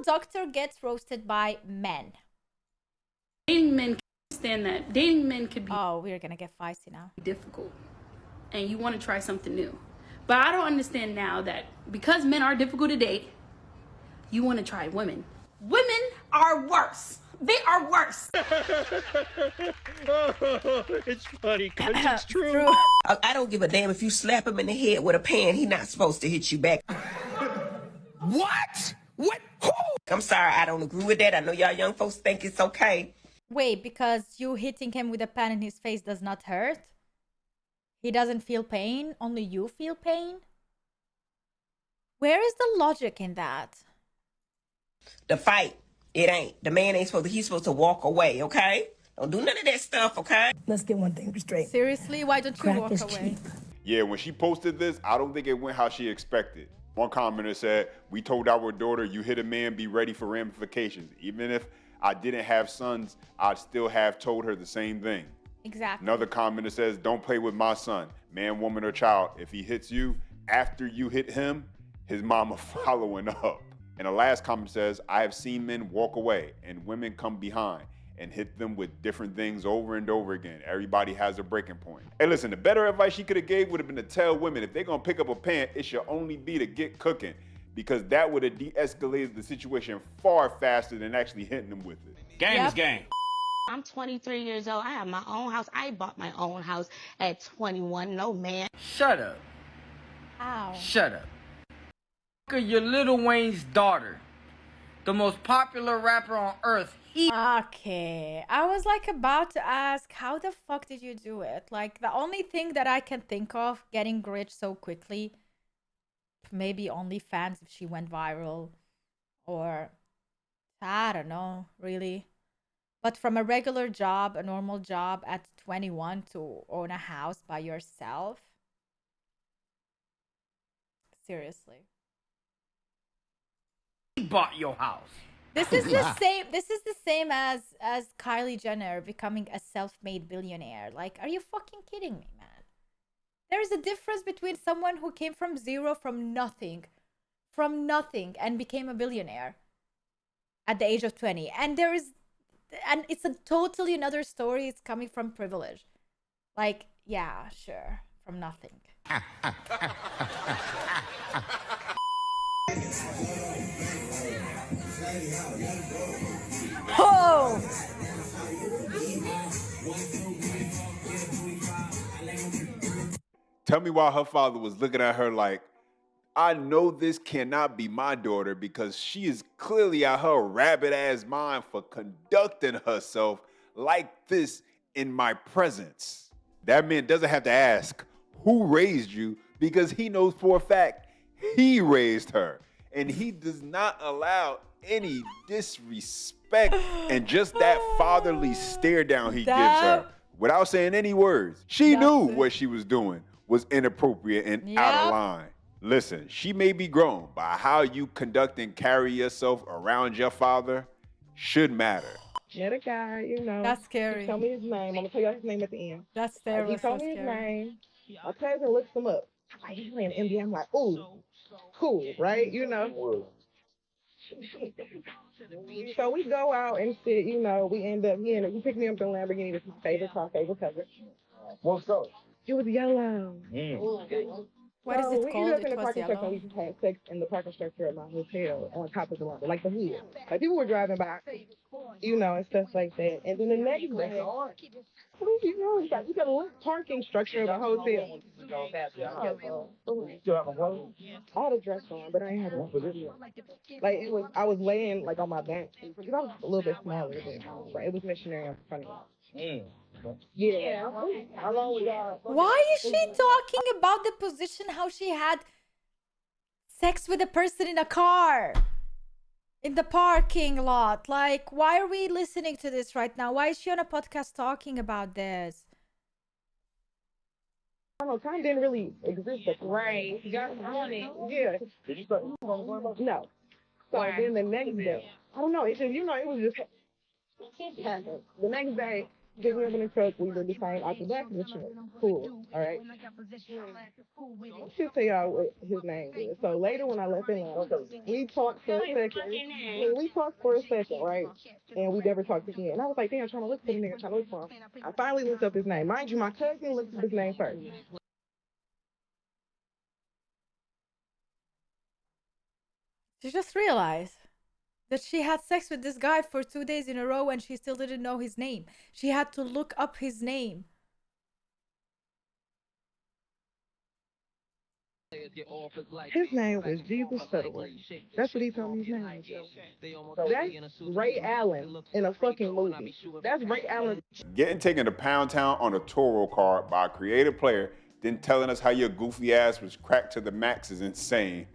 Doctor gets roasted by men. Dating men can't stand that. Dating men could be we're gonna get feisty now. difficult, and you want to try something new. But I don't understand now that because men are difficult to date, you want to try women. Women are worse. They are worse. It's funny because it's true. I don't give a damn if you slap him in the head with a pan. He's not supposed to hit you back. What? What? Who? I'm sorry, I don't agree with that. I know y'all young folks think it's okay. Wait, because you hitting him with a pen in his face does not hurt? He doesn't feel pain? Only you feel pain? Where is the logic in that? The fight, it ain't. The man ain't supposed to, he's supposed to walk away, okay? Don't do none of that stuff, okay? Let's get one thing straight. Seriously, why don't you Crack walk is away? cheap. Yeah, when she posted this, I don't think it went how she expected. One commenter said, "We told our daughter, you hit a man, be ready for ramifications. Even if I didn't have sons, I'd still have told her the same thing." Exactly. Another commenter says, "Don't play with my son, man, woman, or child. If he hits you after you hit him, his mama following up." And the last comment says, "I have seen men walk away and women come behind and hit them with different things over and over again. Everybody has a breaking point." Hey, listen, the better advice she could have gave would have been to tell women if they're gonna pick up a pan, it should only be to get cooking, because that would have de-escalated the situation far faster than actually hitting them with it. Game is game. I'm 23 years old. I have my own house. I bought my own house at 21. No man. Shut up. Ow. Shut up. You're Lil Wayne's daughter. The most popular rapper on earth. Okay, I was like about to ask, how the fuck did you do it? Like, the only thing that I can think of getting rich so quickly, maybe OnlyFans if she went viral, or I don't know, really. But from a regular job, a normal job at 21 to own a house by yourself? Seriously. He bought your house. This is the same. This is the same as Kylie Jenner becoming a self-made billionaire. Like, are you fucking kidding me, man? There is a difference between someone who came from zero, from nothing, and became a billionaire at the age of 20. And it's a totally another story. It's coming from privilege. Like, yeah, sure, from nothing. Oh! Tell me why her father was looking at her like, "I know this cannot be my daughter because she is clearly out her rabbit ass mind for conducting herself like this in my presence." That man doesn't have to ask who raised you, because he knows for a fact he raised her. And he does not allow any disrespect and just that fatherly stare down he gives her without saying any words. She knew what she was doing was inappropriate and out of line. Listen, she may be grown, but how you conduct and carry yourself around your father should matter. Met a guy, you know. That's scary. He told me his name. I'm gonna tell you his name at the end. That's scary. He told me his name. My cousin looks him up. I'm like, he's playing NBA. I'm like, ooh, cool, right? You know. So we go out and sit, you know, he picked me up in Lamborghini. This is his favorite car, favorite color. What's up? It was yellow. What is it called? We ended up in It the was parking structure. yellow. We just had sex in the parking structure at my hotel on top of the ladder, like the hood. Like people were driving by, you know, and stuff like that. And then the next day, you know, we got a little parking structure of a hotel. I had a dress on, but I ain't had a like it was. I was laying like on my back because I was a little bit smaller than right. It was missionary on front of me. Yeah. How long we got? Why is she talking about the position, how she had sex with a person in a car in the parking lot? Like, why are we listening to this right now? Why is she on a podcast talking about this? I don't know, time didn't really exist at the right. You got money. Yeah. Did you start? No. So then the next day, I don't know. It just, you know, it was just the next day. Get me up in the truck. We were deciding out the back of the truck. Cool. All right. She'll tell y'all what his name is. So later when I left him, we talked for a second. We talked for a second, right? And we never talked again. And I was like, damn, trying to look for the nigga, trying to look for him. I finally looked up his name. Mind you, my cousin looked up his name first. She just realized that she had sex with this guy for 2 days in a row and she still didn't know his name. She had to look up his name. His name was Jesus Shuttleworth. That's what he told me his name was. That's Ray Allen in a fucking movie. That's Ray Allen. Getting taken to Pound Town on a Toro card by a creative player, then telling us how your goofy ass was cracked to the max is insane.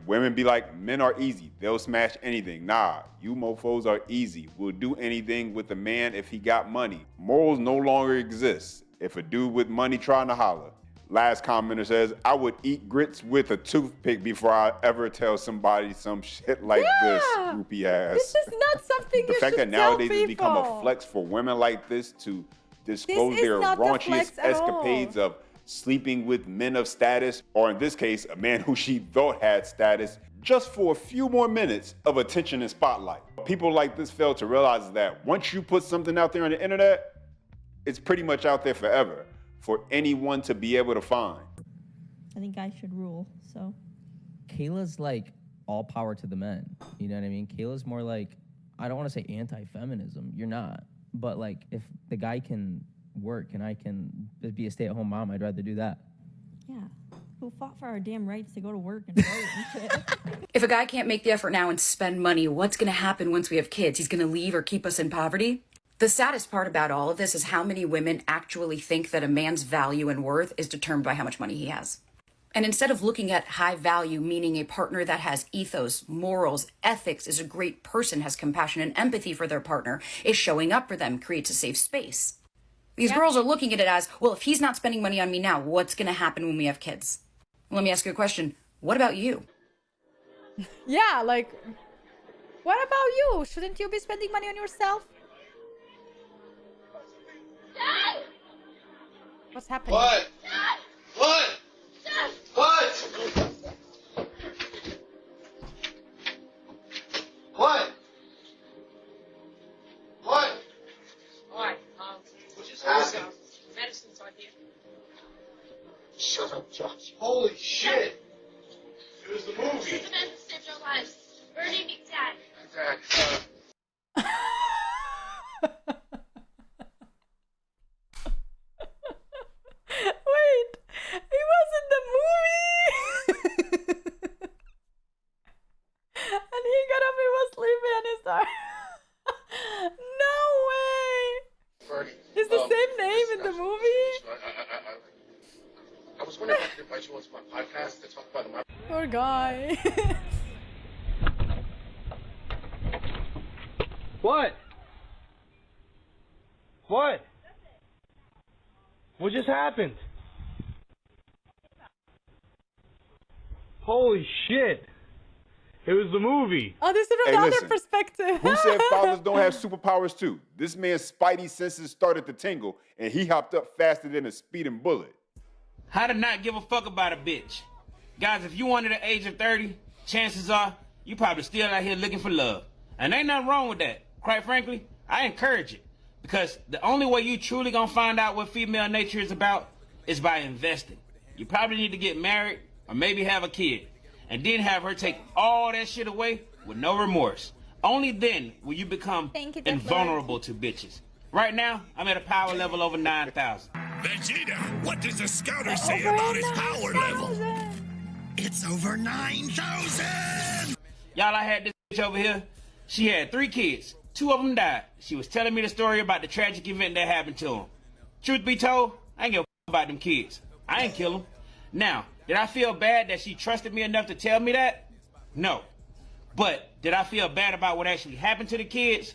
Women be like, men are easy. They'll smash anything. Nah, you mofos are easy. We'll do anything with a man if he got money. Morals no longer exist if a dude with money trying to holler. Last commenter says, I would eat grits with a toothpick before I ever tell somebody some shit like this, groupie ass. This is not something The you fact should that nowadays tell it's become a people. flex for women like this to disclose This is their not a raunchiest flex at all. escapades of sleeping with men of status, or in this case, a man who she thought had status, just for a few more minutes of attention and spotlight. People like this fail to realize that once you put something out there on the internet, it's pretty much out there forever for anyone to be able to find. I think I should rule, so. Kayla's like all power to the men. You know what I mean? Kayla's more like, I don't want to say anti-feminism. You're not. But like, if the guy can work and I can be a stay-at-home mom, I'd rather do that. Yeah. Who fought for our damn rights to go to work and vote and shit. If a guy can't make the effort now and spend money, what's going to happen once we have kids? He's going to leave or keep us in poverty? The saddest part about all of this is how many women actually think that a man's value and worth is determined by how much money he has. And instead of looking at high value, meaning a partner that has ethos, morals, ethics, is a great person, has compassion and empathy for their partner, is showing up for them, creates a safe space. These girls are looking at it as, well, if he's not spending money on me now, what's going to happen when we have kids? Let me ask you a question. What about you? Yeah, like, what about you? Shouldn't you be spending money on yourself? Dad! What's happening? What? Dad! What? Dad! What? What? What? Alright, What just happened? medicine's on here. Shut up, Josh. Holy shit! It was the This movie. is the best that saved our lives. Bernie meets Dad. Dad, Wait, he was in the movie. And he got up, he was sleeping, and he started. No way. Bernie. Is the same name in the movie? I was wondering if I could invite you onto my podcast to talk about my. Poor guy. What? What? What just happened? Holy shit. It was the movie. Oh, this is from Hey, the listen. other perspective. Who said fathers don't have superpowers too? This man's spidey senses started to tingle, and he hopped up faster than a speeding bullet. How to not give a fuck about a bitch. Guys, if you under the age of 30, chances are you probably still out here looking for love. And ain't nothing wrong with that. Quite frankly, I encourage it. Because the only way you truly gonna find out what female nature is about is by investing. You probably need to get married or maybe have a kid. And then have her take all that shit away with no remorse. Only then will you become invulnerable to bitches. Right now, I'm at a power level over 9,000. Vegeta, what does the scouter say about his power level? It's over 9,000! Y'all, I had this bitch over here. She had 3 kids. 2 of them died. She was telling me the story about the tragic event that happened to them. Truth be told, I ain't give a f about them kids. I ain't kill them. Now, did I feel bad that she trusted me enough to tell me that? No. But did I feel bad about what actually happened to the kids?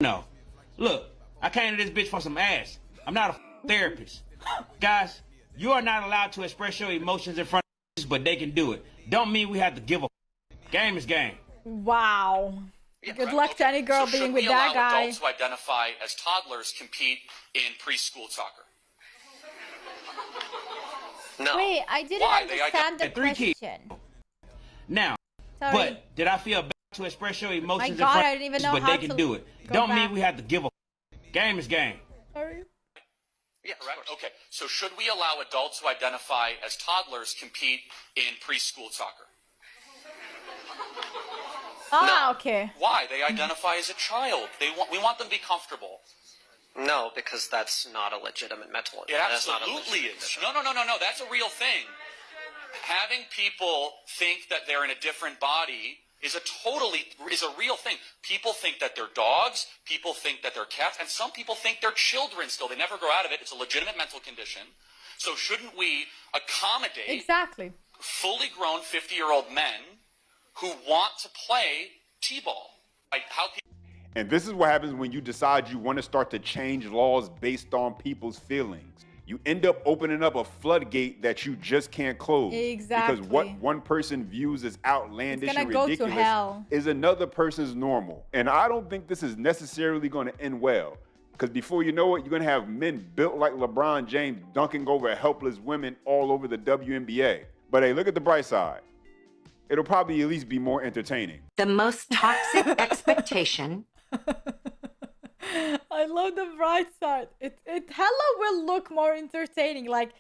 No. Look, I came to this bitch for some ass. I'm not a therapist. Guys, you are not allowed to express your emotions in front of bitches, but they can do it. Don't mean we have to give a f. Game is game. Wow. Good luck to any girl being with that guy. Adults who identify as toddlers compete in preschool soccer? No. Wait, I didn't understand the question. Now, Sorry. but did I feel bad to express your emotions My in God, front I didn't even know but how they can to do it. go Don't back. mean we have to give a game is game. Sorry. Yeah, correct. Okay. So should we allow adults who identify as toddlers compete in preschool soccer? Okay. Why? They identify as a child. We want them to be comfortable. No, because that's not a legitimate mental. It absolutely is. No. That's a real thing. Having people think that they're in a different body is a real thing. People think that they're dogs. People think that they're cats, and some people think they're children. Still, they never grow out of it. It's a legitimate mental condition. So shouldn't we accommodate fully grown 50-year-old men who want to play t-ball? Like how people. And this is what happens when you decide you want to start to change laws based on people's feelings. You end up opening up a floodgate that you just can't close. Exactly. Because what one person views as outlandish It's gonna and go to ridiculous hell. is another person's normal. And I don't think this is necessarily going to end well. Because before you know it, you're going to have men built like LeBron James dunking over helpless women all over the WNBA. But hey, look at the bright side. It'll probably at least be more entertaining. The most toxic expectation. I love the bright side. It hella will look more entertaining. Like,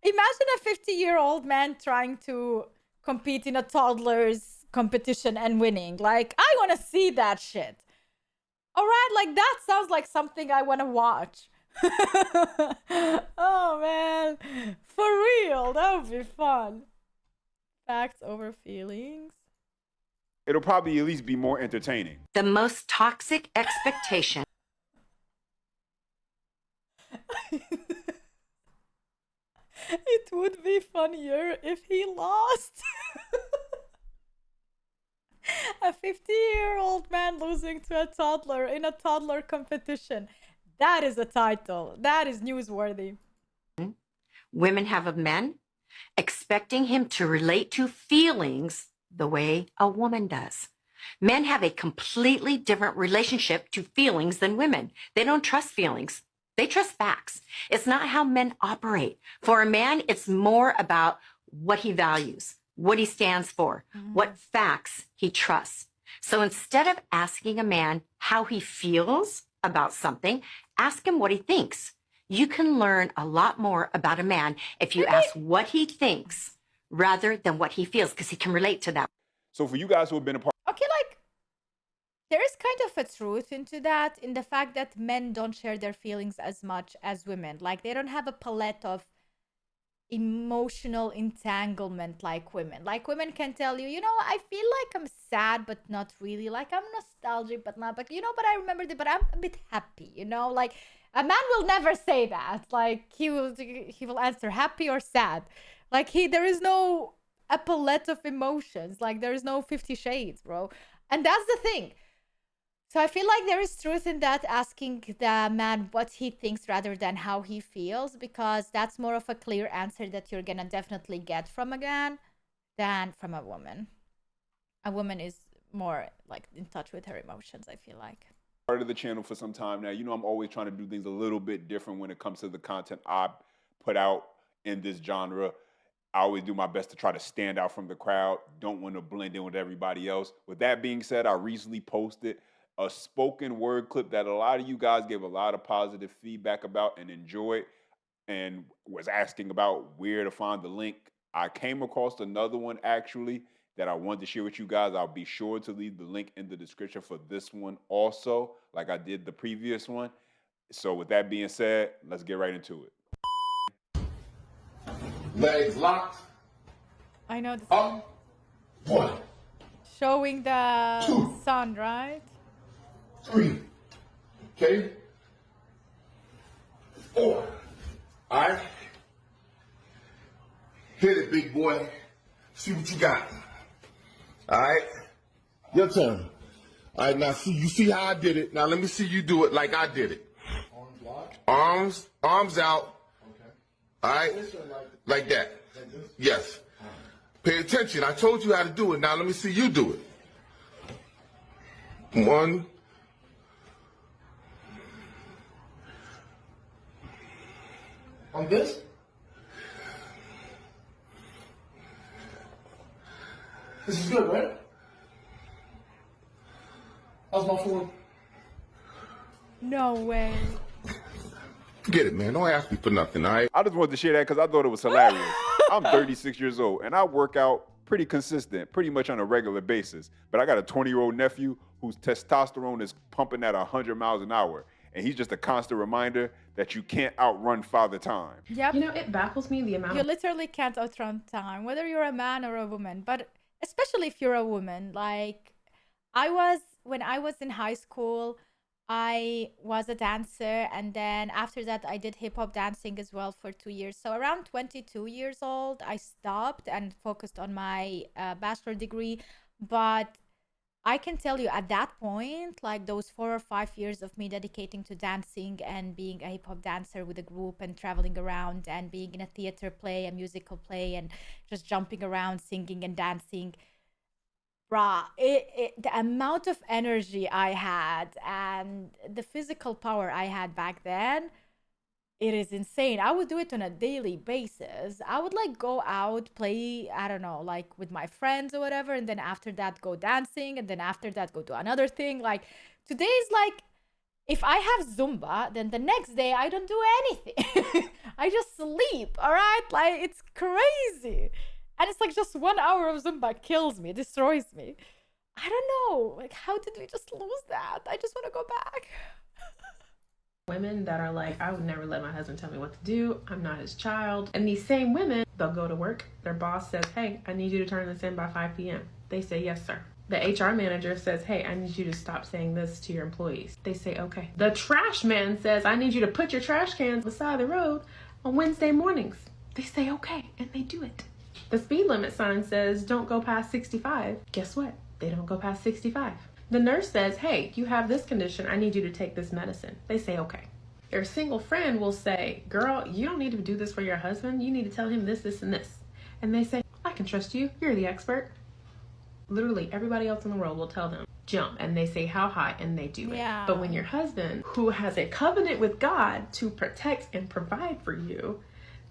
imagine a 50-year-old man trying to compete in a toddler's competition and winning. Like, I want to see that shit. All right, like that sounds like something I want to watch. Oh man, for real, that would be fun. Facts over feelings. It'll probably at least be more entertaining. The most toxic expectation. It would be funnier if he lost. A 50-year-old man losing to a toddler in a toddler competition. That is a title. That is newsworthy. Women have of men, expecting him to relate to feelings the way a woman does. Men have a completely different relationship to feelings than women. They don't trust feelings. They trust facts. It's not how men operate. For a man, it's more about what he values, what he stands for, what facts he trusts. So instead of asking a man how he feels about something, ask him what he thinks. You can learn a lot more about a man if you ask what he thinks rather than what he feels, because he can relate to that. So for you guys who have been a part. Okay, like, there is kind of a truth into that, in the fact that men don't share their feelings as much as women. Like, they don't have a palette of emotional entanglement like women. Like, women can tell you, you know, I feel like I'm sad, but not really. Like, I'm nostalgic, but not. But, you know, but I remember it, but I'm a bit happy, you know? Like, a man will never say that. Like, he will answer happy or sad. Like, there is no a palette of emotions. Like, there is no 50 shades, bro. And that's the thing. So I feel like there is truth in that, asking the man what he thinks rather than how he feels, because that's more of a clear answer that you're gonna definitely get from a man than from a woman. A woman is more like in touch with her emotions, I feel like. Part of the channel for some time now. You know, I'm always trying to do things a little bit different when it comes to the content I put out in this genre. I always do my best to try to stand out from the crowd. Don't want to blend in with everybody else. With that being said, I recently posted a spoken word clip that a lot of you guys gave a lot of positive feedback about and enjoyed, and was asking about where to find the link. I came across another one actually that I wanted to share with you guys. I'll be sure to leave the link in the description for this one also, like I did the previous one. So with that being said, let's get right into it. Legs locked. I know this one. One. Showing the sun, right? 3. Okay. 4. All right. Hit it, big boy. See what you got. All right. Your turn. All right. Now see, you see how I did it. Now let me see you do it like I did it. Arms locked. Arms out. Okay. All right. Like that. Like this? Yes. Pay attention. I told you how to do it. Now let me see you do it. 1. On this? This is good, right? How's my food? No way. Forget it, man. Don't ask me for nothing, all right? I just wanted to share that because I thought it was hilarious. I'm 36 years old and I work out pretty consistent, pretty much on a regular basis. But I got a 20-year-old nephew whose testosterone is pumping at 100 miles an hour. And he's just a constant reminder that you can't outrun Father Time. Yep. You know, it baffles me the amount You literally can't outrun time, whether you're a man or a woman. But especially if you're a woman, like when I was in high school, I was a dancer, and then after that I did hip-hop dancing as well for 2 years. So around 22 years old I stopped and focused on my bachelor degree. But I can tell you at that point, like those 4 or 5 years of me dedicating to dancing and being a hip-hop dancer with a group and traveling around and being in a theater play, a musical play, and just jumping around, singing and dancing, bruh, the amount of energy I had and the physical power I had back then, it is insane. I would do it on a daily basis. I would like go out, play, I don't know, like with my friends or whatever, and then after that go dancing, and then after that go do another thing. Like today's like, if I have Zumba, then the next day I don't do anything. I just sleep, all right? Like it's crazy. And it's like just 1 hour of Zumba kills me, destroys me. I don't know. Like, how did we just lose that? I just want to go back. women that are like, I would never let my husband tell me what to do. I'm not his child. And these same women, they'll go to work. Their boss says, hey, I need you to turn this in by 5 p.m. They say, yes, sir. The HR manager says, hey, I need you to stop saying this to your employees. They say, okay. The trash man says, I need you to put your trash cans beside the road on Wednesday mornings. They say, okay, and they do it. The speed limit sign says, don't go past 65. Guess what? They don't go past 65. The nurse says, hey, you have this condition. I need you to take this medicine. They say, okay. Their single friend will say, girl, you don't need to do this for your husband. You need to tell him this, this, and this. And they say, I can trust you. You're the expert. Literally everybody else in the world will tell them, jump. And they say how high, and they do it. But when your husband, who has a covenant with God to protect and provide for you,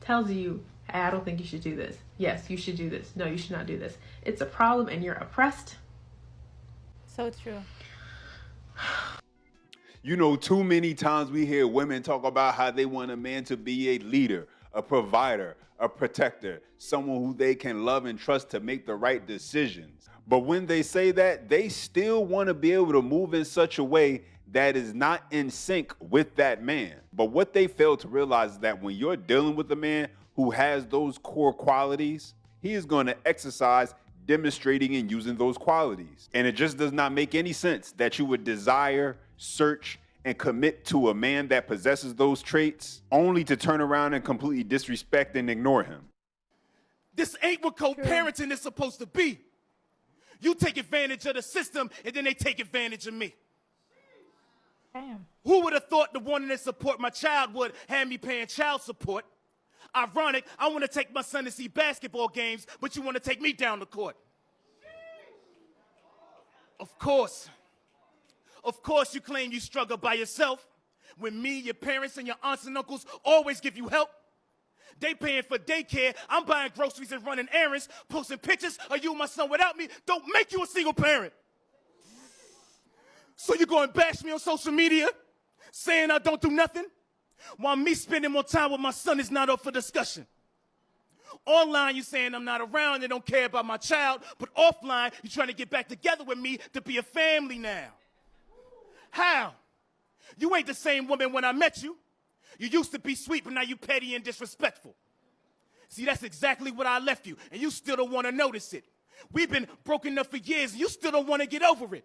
tells you, hey, I don't think you should do this. Yes, you should do this. No, you should not do this. It's a problem and you're oppressed. So true. You know, too many times we hear women talk about how they want a man to be a leader, a provider, a protector, someone who they can love and trust to make the right decisions. But when they say that, they still want to be able to move in such a way that is not in sync with that man. But what they fail to realize is that when you're dealing with a man who has those core qualities, he is going to exercise demonstrating and using those qualities. And it just does not make any sense that you would desire, search, and commit to a man that possesses those traits only to turn around and completely disrespect and ignore him. This ain't what co-parenting is supposed to be. You take advantage of the system, and then they take advantage of me. Damn. Who would have thought the one that support my child would have me paying child support? Ironic, I want to take my son to see basketball games, but you want to take me down the court. Of course you claim you struggle by yourself when me, your parents, and your aunts and uncles always give you help. They paying for daycare, I'm buying groceries and running errands, posting pictures of you and my son without me don't make you a single parent. So you go and bash me on social media, saying I don't do nothing, while me spending more time with my son is not up for discussion. Online, you saying I'm not around and don't care about my child, but offline, you trying to get back together with me to be a family now. How? You ain't the same woman when I met you. You used to be sweet, but now you petty and disrespectful. See, that's exactly what I left you, and you still don't want to notice it. We've been broken up for years, and you still don't want to get over it.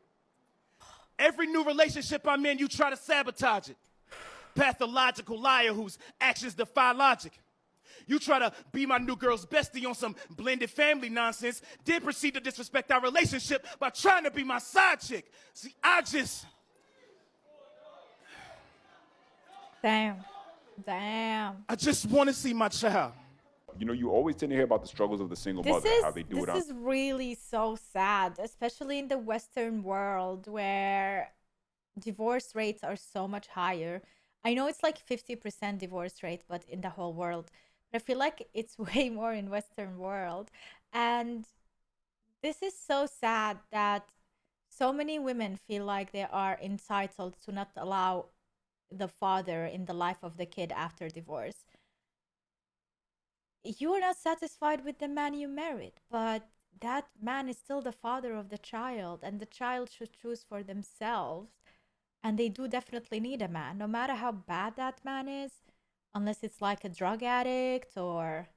Every new relationship I'm in, you try to sabotage it. Pathological liar whose actions defy logic. You try to be my new girl's bestie on some blended family nonsense, then proceed to disrespect our relationship by trying to be my side chick. See, Damn. I just want to see my child. You know, you always tend to hear about the struggles of the single mother, how they do it on. This is really so sad, especially in the Western world where divorce rates are so much higher. I know it's like 50% divorce rate, but in the whole world. But I feel like it's way more in Western world. And this is so sad that so many women feel like they are entitled to not allow the father in the life of the kid after divorce. You are not satisfied with the man you married, but that man is still the father of the child, and the child should choose for themselves. And they do definitely need a man, no matter how bad that man is, unless it's like a drug addict or,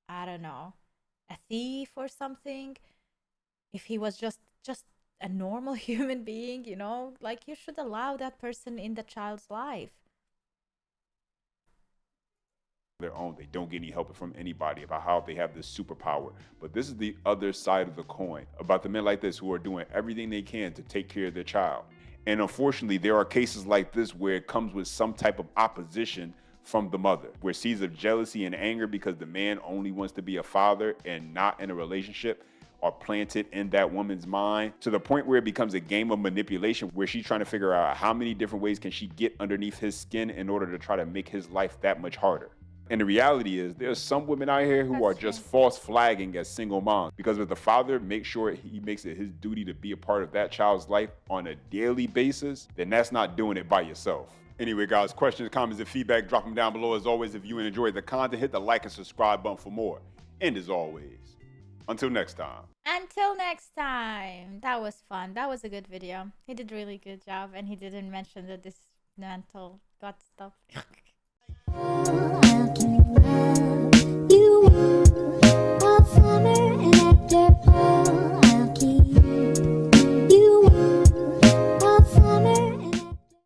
I don't know, a thief or something. If he was just a normal human being, you know, like you should allow that person in the child's life. Their own. They don't get any help from anybody about how they have this superpower. But this is the other side of the coin about the men like this who are doing everything they can to take care of their child. And unfortunately, there are cases like this where it comes with some type of opposition from the mother, where seeds of jealousy and anger because the man only wants to be a father and not in a relationship are planted in that woman's mind to the point where it becomes a game of manipulation where she's trying to figure out how many different ways can she get underneath his skin in order to try to make his life that much harder. And the reality is there's some women out here who are just false flagging as single moms because if the father makes sure he makes it his duty to be a part of that child's life on a daily basis, then that's not doing it by yourself. Anyway, guys, questions, comments, and feedback, drop them down below. As always, if you enjoyed the content, hit the like and subscribe button for more. And as always, until next time. Until next time. That was fun. That was a good video. He did really good job, and he didn't mention the dismantle gut stuff.